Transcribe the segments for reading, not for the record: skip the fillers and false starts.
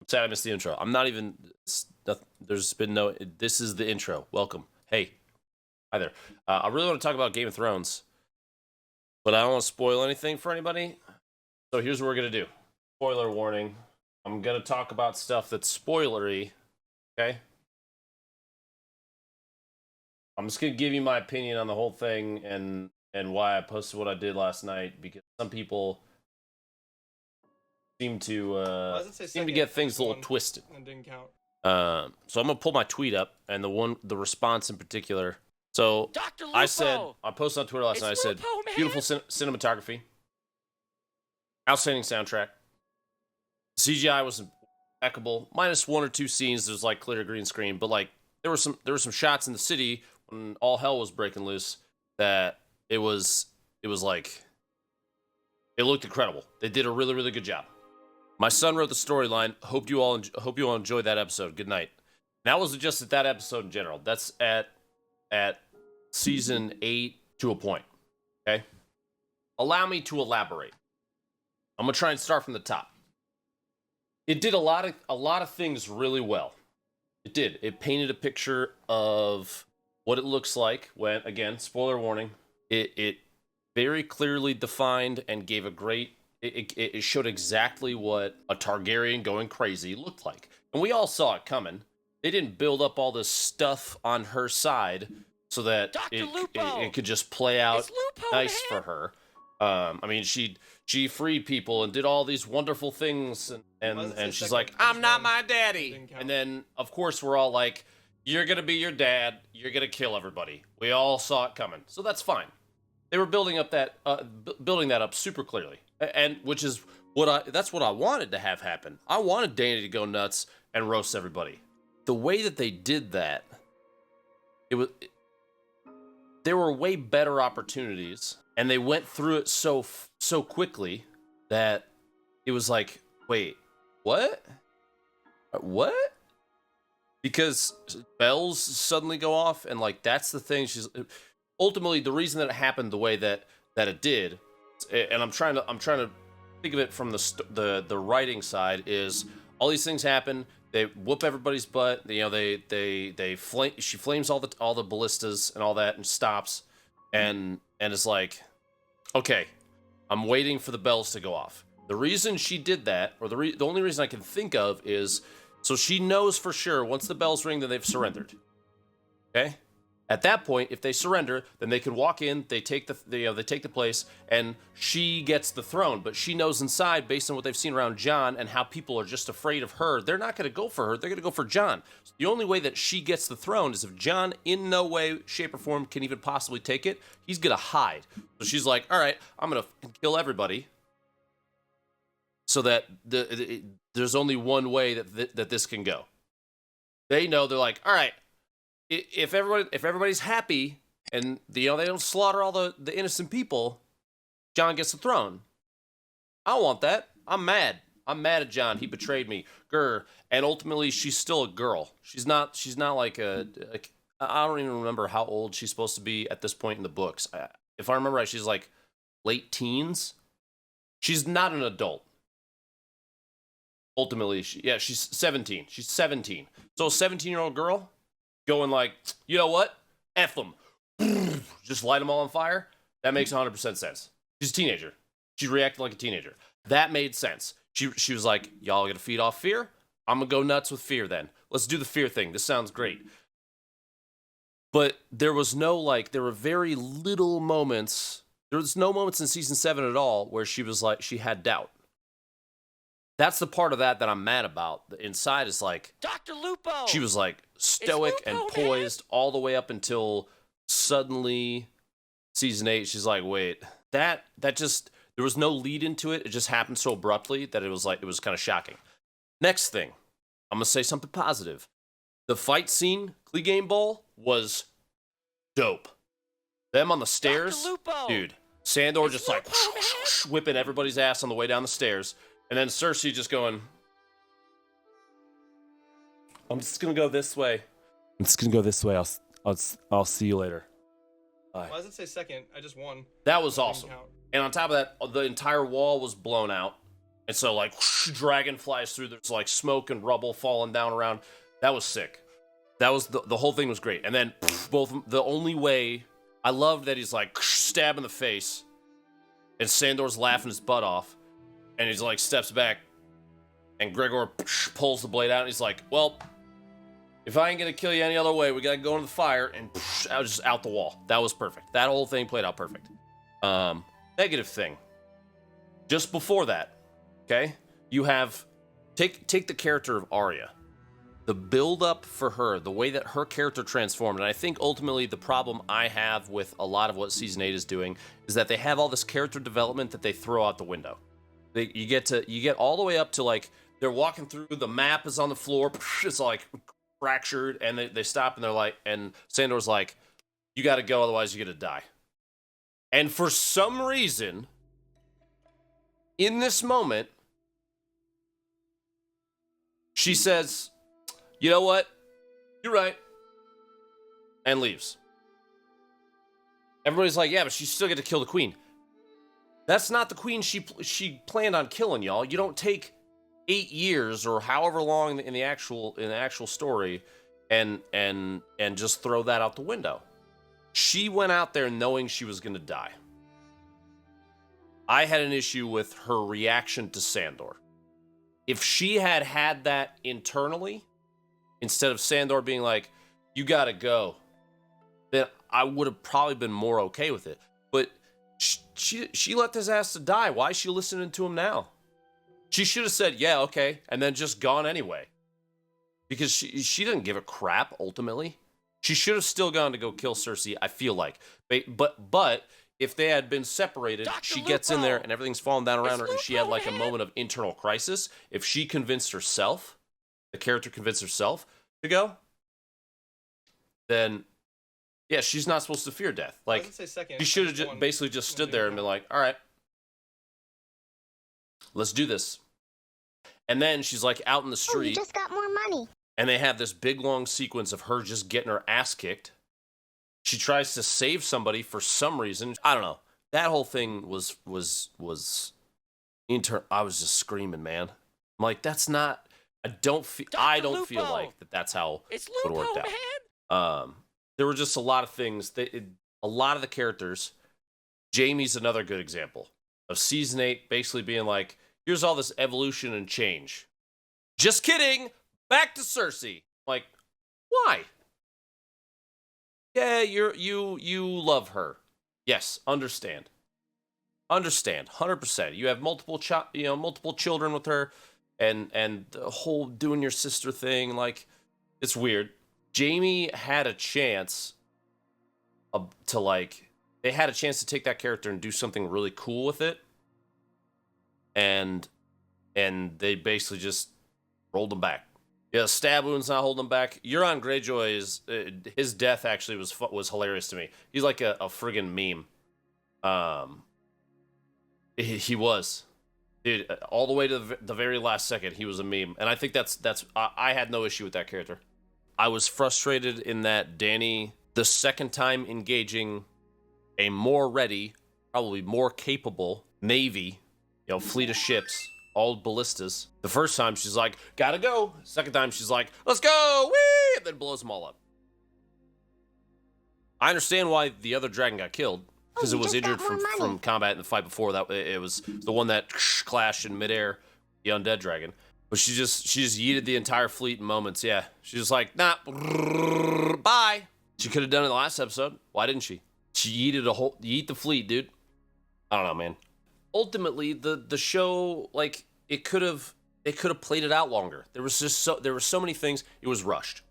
I'm sad I missed the intro. I'm not even. There's been no. This is the intro. Welcome. Hey, hi there. I really want to talk about Game of Thrones, but I don't want to spoil anything for anybody. So here's what we're gonna do. Spoiler warning. I'm gonna talk about stuff that's spoilery. Okay. I'm just gonna give you my opinion on the whole thing and why I posted what I did last night, because some people seem to get things a little twisted. That didn't count. So I'm gonna pull my tweet up, and the response in particular. So DrLupo! I posted on Twitter last night. I said, Lupo, man. beautiful cinematography, outstanding soundtrack, CGI was impeccable, minus one or two scenes. There's like clear green screen, but like there were some shots in the city when all hell was breaking loose that it was like it looked incredible. They did a really good job. My son wrote the storyline. Hope you all enjoyed that episode. Good night. And that wasn't just at that episode in general. That's at season 8 to a point. Okay? Allow me to elaborate. I'm gonna try and start from the top. It did a lot of things really well. It did. It painted a picture of what it looks like when, again, spoiler warning, it very clearly defined and gave a great. It showed exactly what a Targaryen going crazy looked like. And we all saw it coming. They didn't build up all this stuff on her side so that it could just play out nice for her. I mean, she freed people and did all these wonderful things, and she's like, I'm not my daddy. And then, of course, we're all like, you're going to be your dad. You're going to kill everybody. We all saw it coming. So that's fine. They were building that up super clearly. And which is that's what I wanted to have happen. I wanted Dany to go nuts and roast everybody. The way that they did that, there were way better opportunities, and they went through it so quickly that it was like, wait, what? What? Because bells suddenly go off, and like that's the thing. She's ultimately the reason that it happened the way that it did. And I'm trying to think of it from the writing side. Is all these things happen, they whoop everybody's butt. You know, they flame. She flames all the ballistas and all that, and stops, and it's like, okay, I'm waiting for the bells to go off. The reason she did that, or the only reason I can think of, is so she knows for sure once the bells ring that they've surrendered. Okay. At that point, if they surrender, then they can walk in, they take the place, and she gets the throne. But she knows inside, based on what they've seen around Jon and how people are just afraid of her, they're not going to go for her. They're going to go for Jon. So the only way that she gets the throne is if Jon, in no way, shape, or form, can even possibly take it. He's going to hide. So she's like, all right, I'm going to kill everybody, so that there's only one way that this can go. They know. They're like, all right. If everybody's happy and they don't slaughter all the innocent people, Jon gets the throne. I don't want that. I'm mad. I'm mad at Jon. He betrayed me. Grr. And ultimately, she's still a girl. She's not like I don't even remember how old she's supposed to be at this point in the books. If I remember right, she's like late teens. She's not an adult. Ultimately, she's 17. She's 17. So a 17-year-old girl going like, you know what? F them. Just light them all on fire. That makes 100% sense. She's a teenager. She reacted like a teenager. That made sense. She was like, y'all gonna feed off fear? I'm gonna go nuts with fear then. Let's do the fear thing. This sounds great. But there were very little moments. There was no moments in season 7 at all where she was like, she had doubt. That's the part of that I'm mad about. The inside is like, DrLupo! She was like stoic Lupo, and poised all the way up until suddenly season 8. She's like, wait, that just, there was no lead into it. It just happened so abruptly that it was kind of shocking. Next thing, I'm going to say something positive. The fight scene, Clegane Bowl, was dope. Them on the stairs, DrLupo! dude. Sandor It's just Lupo, like whipping everybody's ass on the way down the stairs. And then Cersei just going, I'm just going to go this way. I'm just going to go this way. I'll see you later. Bye. Why does it say second? I just won. That was awesome. And on top of that, the entire wall was blown out. And so, like, dragon flies through. There's, like, smoke and rubble falling down around. That was sick. That was, the whole thing was great. And then, the only way, I loved that he's, like, stab in the face. And Sandor's laughing his butt off. And he's, like, steps back. And Gregor pulls the blade out. And he's like, well, if I ain't gonna kill you any other way, we gotta go into the fire. And I was just out the wall. That was perfect. That whole thing played out perfect. Negative thing. Just before that, okay, you have take the character of Arya, the build up for her, the way that her character transformed, and I think ultimately the problem I have with a lot of what season 8 is doing is that they have all this character development that they throw out the window. You get all the way up to, like, they're walking through, the map is on the floor, it's like fractured, and they stop and they're like, and Sandor's like, you got to go, otherwise you're gonna die. And for some reason, in this moment, she says, you know what? You're right. And leaves. Everybody's like, yeah, but she still get to kill the queen. That's not the queen she planned on killing, y'all. You don't take 8 years or however long in the actual story and just throw that out the window. She went out there knowing she was going to die. I had an issue with her reaction to Sandor. If she had that internally, instead of Sandor being like, you gotta go, then I would have probably been more okay with it. But she let his ass to die. Why is she listening to him now? She should have said, yeah, okay, and then just gone anyway. Because she didn't give a crap, ultimately. She should have still gone to go kill Cersei, I feel like. But if they had been separated, she gets in there and everything's falling down around her, and she had like a moment of internal crisis. If she convinced herself, the character convinced herself to go, then yeah, she's not supposed to fear death. Like, she should have basically just stood there and been like, all right, let's do this. And then she's like out in the street. Oh, you just got more money. And they have this big long sequence of her just getting her ass kicked. She tries to save somebody for some reason. I don't know. That whole thing was I was just screaming, man. I'm like, that's not. I don't feel like that's how it worked out. There were just a lot of things. A lot of the characters. Jaime's another good example of season 8 basically being like, here's all this evolution and change. Just kidding. Back to Cersei. Like, why? Yeah, you love her. Yes, understand. 100%. You have multiple children with her, and the whole doing your sister thing, like, it's weird. Jaime had a chance they had a chance to take that character and do something really cool with it, and they basically just rolled them back. Yeah, stab wound's not holding him back. Euron Greyjoy is his death actually was hilarious to me. He's like a friggin' meme. He was, dude, all the way to the very last second. He was a meme, and I think that's I had no issue with that character. I was frustrated in that Dany, the second time engaging a more ready, probably more capable navy, fleet of ships. All ballistas. The first time she's like, gotta go. Second time she's like, let's go, whee! And then blows them all up. I understand why the other dragon got killed, because it was injured from combat in the fight before. That it was the one that clashed in midair, the undead dragon. But she just yeeted the entire fleet in moments. Yeah, she's just like, nah, bye. She could have done it in the last episode. Why didn't she? She yeet the fleet, dude. I don't know, man. Ultimately, the show, like, they could have played it out longer. There were so many things. It was rushed.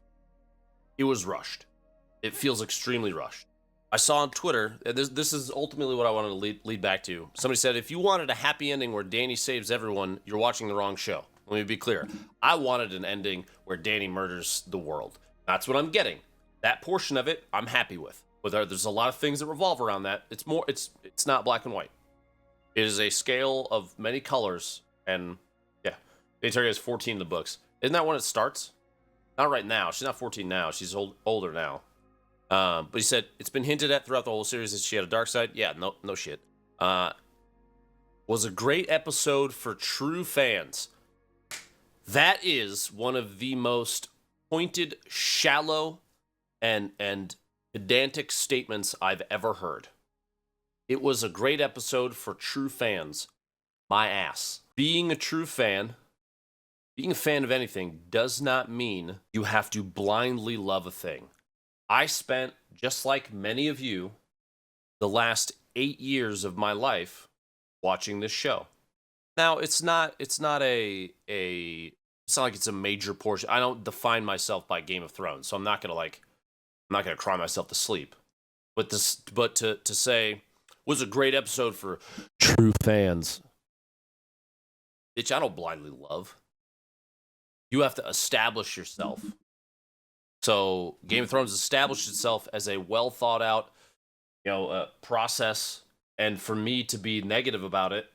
It feels extremely rushed. I saw on Twitter, and this is ultimately what I wanted to lead back to. Somebody said, if you wanted a happy ending where Dany saves everyone, you're watching the wrong show. Let me be clear. I wanted an ending where Dany murders the world. That's what I'm getting. That portion of it, I'm happy with. But there's a lot of things that revolve around that. It's not black and white. It is a scale of many colors, and yeah, Dany Targaryen is 14 in the books. Isn't that when it starts? Not right now. She's not 14 now. She's older now. But he said it's been hinted at throughout the whole series that she had a dark side. Yeah, no shit. was a great episode for true fans. That is one of the most pointed, shallow, and pedantic statements I've ever heard. It was a great episode for true fans. My ass. Being a true fan, being a fan of anything does not mean you have to blindly love a thing. I spent, just like many of you, the last 8 years of my life watching this show. Now, it's not like it's a major portion. I don't define myself by Game of Thrones, so I'm not gonna cry myself to sleep. But to say was a great episode for true fans. Bitch, I don't blindly love. You have to establish yourself. So Game of Thrones established itself as a well thought out, process, and for me to be negative about it,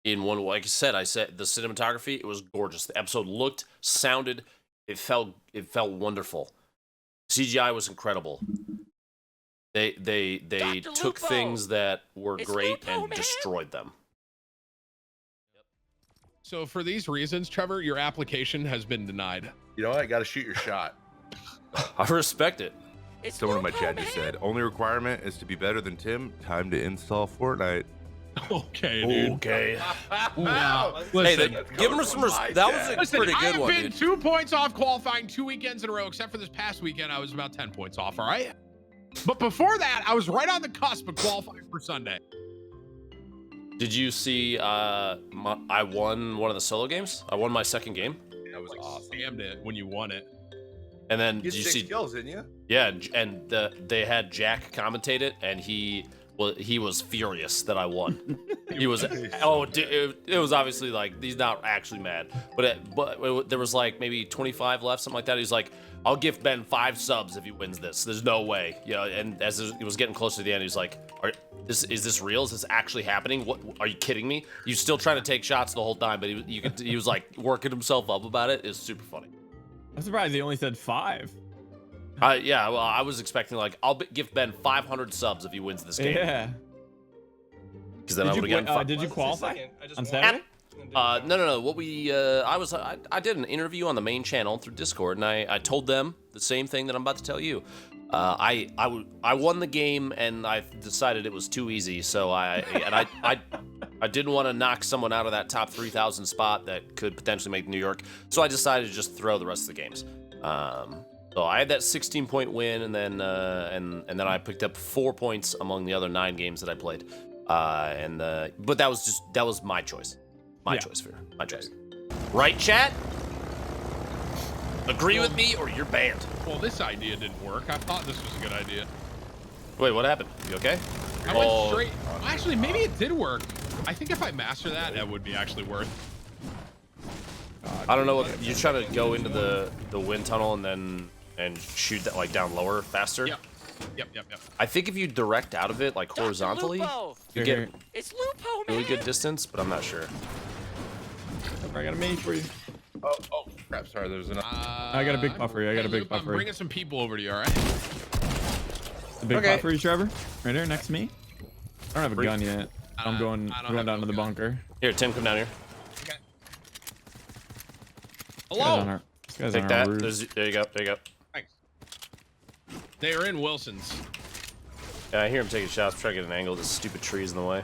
like I said the cinematography, it was gorgeous. The episode looked, sounded, it felt wonderful. CGI was incredible. They took things that were great and destroyed them. So for these reasons, Trevor, your application has been denied. You know what? I got to shoot your shot. I respect it. Someone in my chat just said, only requirement is to be better than Tim. Time to install Fortnite. Okay, dude. Okay. Wow. Listen, give him some respect. That was a pretty good one, I've been 2 points off qualifying 2 weekends in a row, except for this past weekend. I was about 10 points off, all right? But before that, I was right on the cusp of qualifying for Sunday. Did you see I won one of the solo games? I won my second game. That was awesome. Damned it when you won it. And then You did you see kills, didn't you? Yeah, and they had Jack commentate it, and he was furious that I won. He was it was obviously like he's not actually mad, but there was like maybe 25 left, something like that. He's like, I'll give Ben 5 subs if he wins this. There's no way, And as it was getting closer to the end, he's like, is this real? Is this actually happening? What are you kidding me? He's still trying to take shots the whole time, but he was like working himself up about it. It was super funny. I'm surprised he only said 5. Yeah, well, I was expecting I'll give Ben 500 subs if he wins this game. Yeah. Because then I would have gotten. Did you qualify on Saturday? No. What I did an interview on the main channel through Discord, and I told them the same thing that I'm about to tell you. I won the game, and I decided it was too easy. So I didn't want to knock someone out of that top 3,000 spot that could potentially make New York. So I decided to just throw the rest of the games. So I had that 16-point win, and then I picked up 4 points among the other 9 games that I played. But that was my choice. My choice. Right, chat? Agree with me, or you're banned. Well, this idea didn't work. I thought this was a good idea. Wait, what happened? You okay? I went straight. Actually, maybe it did work. I think if I master that, that would be actually worth. I don't know what you're trying to go into the wind tunnel and shoot that down lower faster. Yep. I think if you direct out of it horizontally, you get it's Lupo, really good distance, but I'm not sure. I got a mini for you. Oh crap! Sorry, there's an. I got a big puff for you. I got a big puff I'm for you. bringing some people over to you, all right? A big puff for you, Trevor. Right there next to me. I don't have a gun yet. I'm going down to the bunker. Here, Tim, come down here. Okay. Hello. Take that. There you go. Thanks. They are in Wilson's. Yeah, I hear him taking shots. I'm trying to get an angle. This stupid tree's in the way.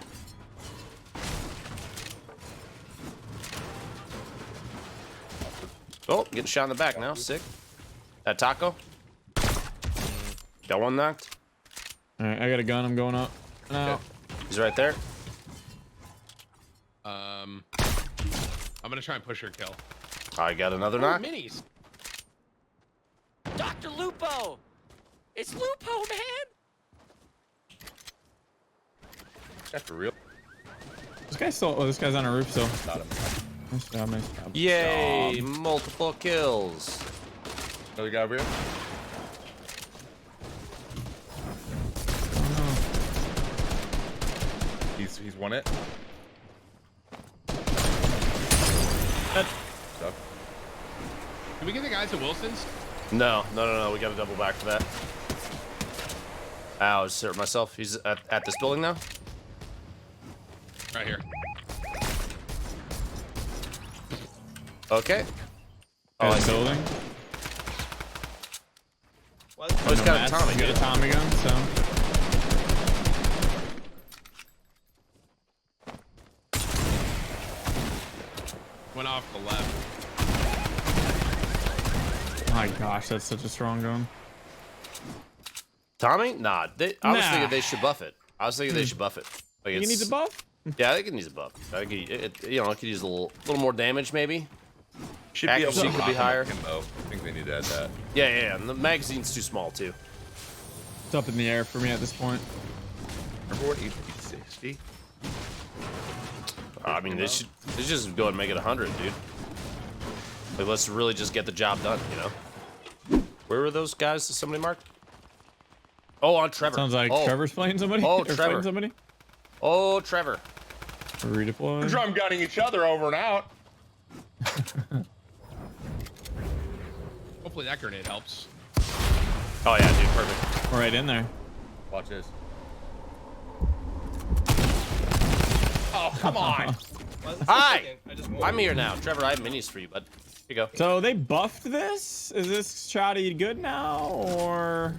Oh, getting shot in the back now. Sick. That taco. Got one knocked. All right, I got a gun. I'm going up. No. Okay. He's right there. I'm gonna try and push her kill. I got another knock. Minis. Dr. Lupo! It's Lupo, man! That's for real. This guy's still. Oh, this guy's on a roof still. Not him. Nice job, nice job. Yay! Multiple kills. Another guy over here. He's won it. Stuff. Can we get the guys at Wilson's? No. We got to double back for that. Ow, I just hurt myself. He's at this building now. Right here. Okay. Oh, building. Oh, he's got a Tommy. He's got a Tommy gun, so. Went off the left. My gosh, that's such a strong gun. Tommy? Nah. I was thinking they should buff it. I was thinking they should buff it. Like You need the buff? Yeah, I think it needs a buff. I think it could use a little more damage maybe. Should be able Accuracy to could be rock 'em higher. up, Kimbo. I think they need to add that. Yeah. And the magazine's too small too. It's up in the air for me at this point. Remember what HP60? I mean, they should just go ahead and make it 100, dude. Like, let's really just get the job done, you know? Where were those guys that somebody marked? Oh, on Trevor. Sounds like Trevor's playing somebody. Oh, Or Trevor. fighting somebody. Oh, Trevor. Redeploy. Drum gunning each other over and out. Hopefully that grenade helps. Oh, yeah, dude, perfect. Right in there. Watch this. Oh, come on. Hi! I'm here now. Trevor, I have minis for you, bud. Here you go. So they buffed this? Is this shoddy good now, or?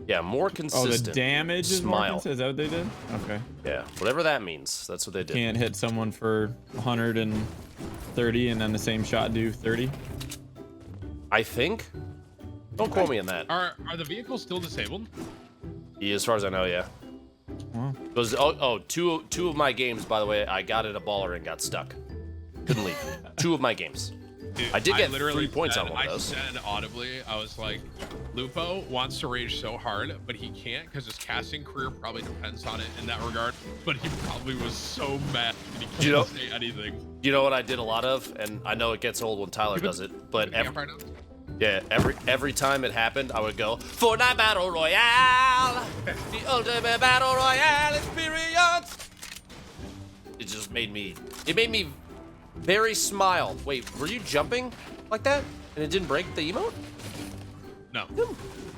Yeah, more Oh, consistent. the damage is more Smile. consistent. Is that what they did? Okay. Yeah, whatever that means. That's what they did. Can't hit someone for 130 and then the same shot do 30. I think. Don't quote me on that. Are the vehicles still disabled? Yeah, as far as I know, yeah. Wow. Those two of my games, by the way, I got at a baller and got stuck. Couldn't leave. 2 of my games. Dude, I did get literally 3 points on said- one of those. I said audibly, I was like, Lupo wants to rage so hard, but he can't because his casting career probably depends on it in that regard. But he probably was so mad that he You know- couldn't say anything. You know what I did a lot of, and I know it gets old when Tyler does it, but every time it happened, I would go Fortnite Battle Royale, the ultimate battle royale experience. It just made me very smile. Wait, were you jumping like that and it didn't break the emote? No.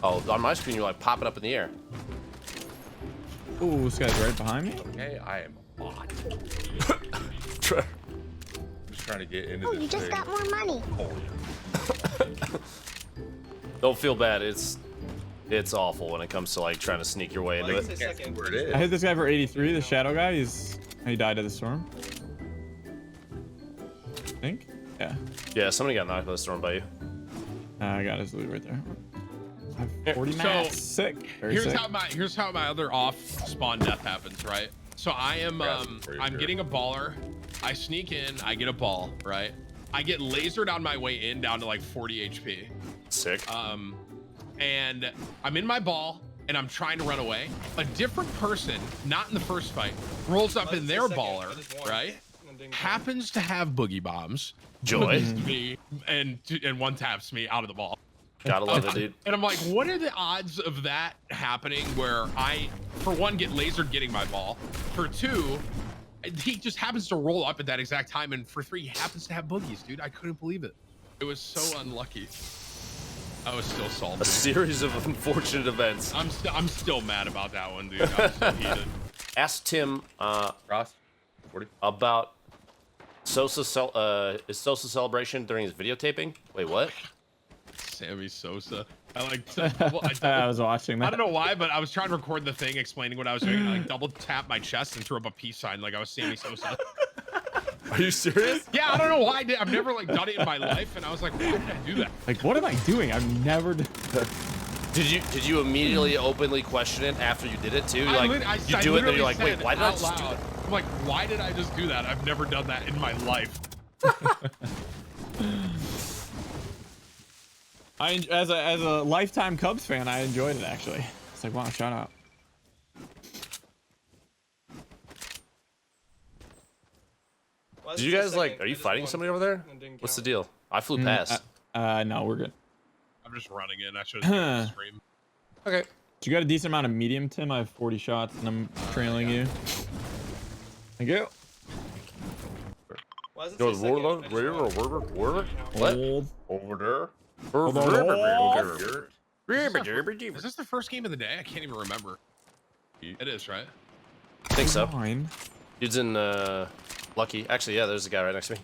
Oh, on my screen you're like popping up in the air. Ooh, this guy's right behind me. Okay, I am hot. Just trying to get into this You just thing. got more money. Don't feel bad. It's awful when it comes to like trying to sneak your way into it. Can't see where it I is. hit this guy for 83, the shadow guy. He died of the storm. I think. Yeah. Yeah, somebody got knocked by the storm by you. I got his loot right there. I have Yeah, 40 so, mats. Sick. Very Here's sick. how my other off spawn death happens, right? So I am Pretty I'm sure. getting a baller. I sneak in, I get a ball, right? I get lasered on my way in down to like 40 HP. Sick. And I'm in my ball and I'm trying to run away. A different person, not in the first fight, rolls up in their baller, right? Happens to have boogie bombs. Joy. boogies me and one taps me out of the ball. Gotta love it, dude. And I'm like, what are the odds of that happening where I, for one, get lasered getting my ball, for two, he just happens to roll up at that exact time, and for three, he happens to have boogies, dude. I couldn't believe it. It was so unlucky. I was still A salty. series of unfortunate events. I'm still mad about that one, dude. I'm so heated. Ask Tim Ross, 40. about Sosa celebration during his videotaping. Wait, what? Sammy Sosa. I like. I was watching that. I don't know why, but I was trying to record the thing explaining what I was doing. And I like double tapped my chest and threw up a peace sign like I was Sammy Sosa. Are you serious? Yeah, I don't know why. I've never like done it in my life, and I was like, why did I do that? Like, what am I doing? I've never done Did you immediately openly question it after you did it too? You're like, you do it, and then you're like, wait, why did I just do that? I'm like, why did I just do that? I've never done that in my life. As a lifetime Cubs fan, I enjoyed it actually. It's like, wow, shout out. Did you guys like? Are you fighting somebody over there? What's the deal? I flew past. No, we're good. I'm just running in. I should have stream. Okay. You got a decent amount of medium, Tim. I have 40 shots and I'm trailing you. Thank you. Go to Warlord, where? What? Old. Over Is this the first game of the day? I can't even remember. It is, right? I think so. Fine. Dude's in Lucky. Actually, yeah, there's a guy right next to me.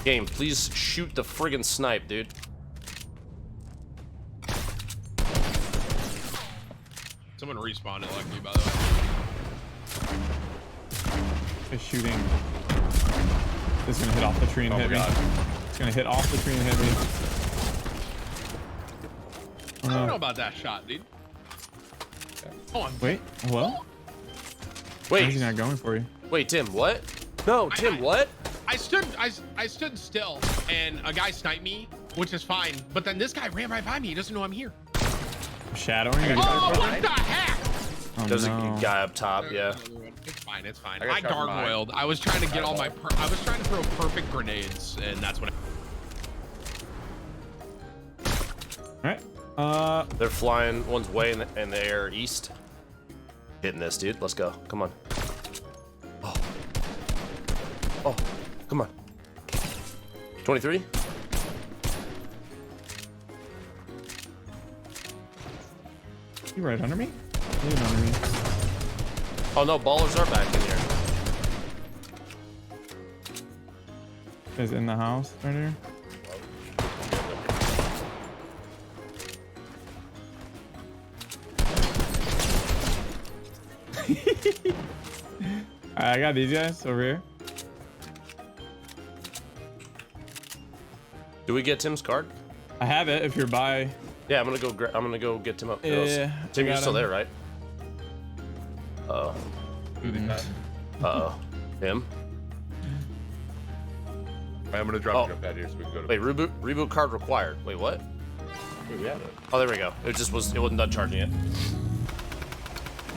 Game, please shoot the friggin' snipe, dude. Someone respawned it lucky, by the way. It's shooting. This is gonna hit off the tree and hit me. It's gonna hit off the tree and hit me. I don't know about that shot, dude. Oh, Wait, hello? Why is he not going for you? Wait, Tim, what? No, Tim, what? I stood still, and a guy sniped me, which is fine. But then this guy ran right by me. He doesn't know I'm here. Shadowing? Oh, what the heck? Oh, There's no. a guy up top, yeah. It's fine. It's fine. I I gargoyled. I was trying to get all my. I was trying to throw perfect grenades, and that's what. Alright. They're flying. One's way in the air east. Hitting this, dude. Let's go. Come on. Oh. Oh. Come on. 23? You right under me? You under me. Oh no, ballers are back in here. Is in the house right here. I got these guys over here. Do we get Tim's card? I have it if you're by. Yeah, I'm gonna go get Tim up. Yeah, Tim, I you're got still him. there, right? Uh-oh. Uh-oh. Tim? I'm gonna drop a pad here so we can go to. Wait, reboot card required. Wait, what? Wait, we have it. Oh, there we go. It wasn't done charging it.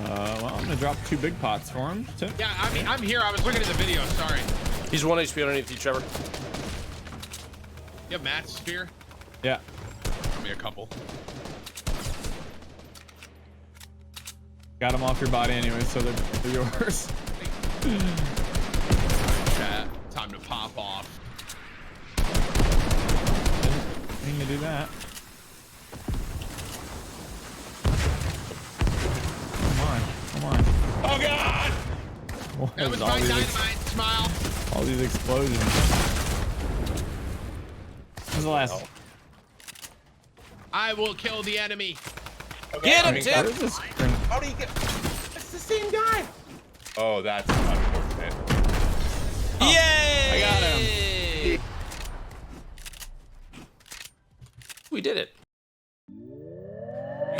Well, I'm gonna drop 2 big pots for him. Too. Yeah, I mean, I'm here. I was looking at the video. Sorry. He's 1 HP underneath you, Trevor. You have Matt's spear? Yeah. Give me a couple. Got them off your body anyway, so they're yours. Chat. Time to pop off. Didn't mean to do that. Come on. Oh God! What That was is all my these dynamite. Smile. all these explosions? When's the last? I will kill the enemy. Get him, Tim! Where's this screen? How do you get? It's the same guy. Oh, that's unfortunate. Yay! I got him. We did it.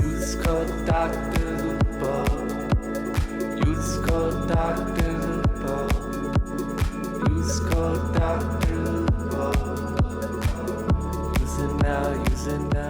Use code DrLupo. Use code DrLupo. Use code DrLupo. Use it now, use it now.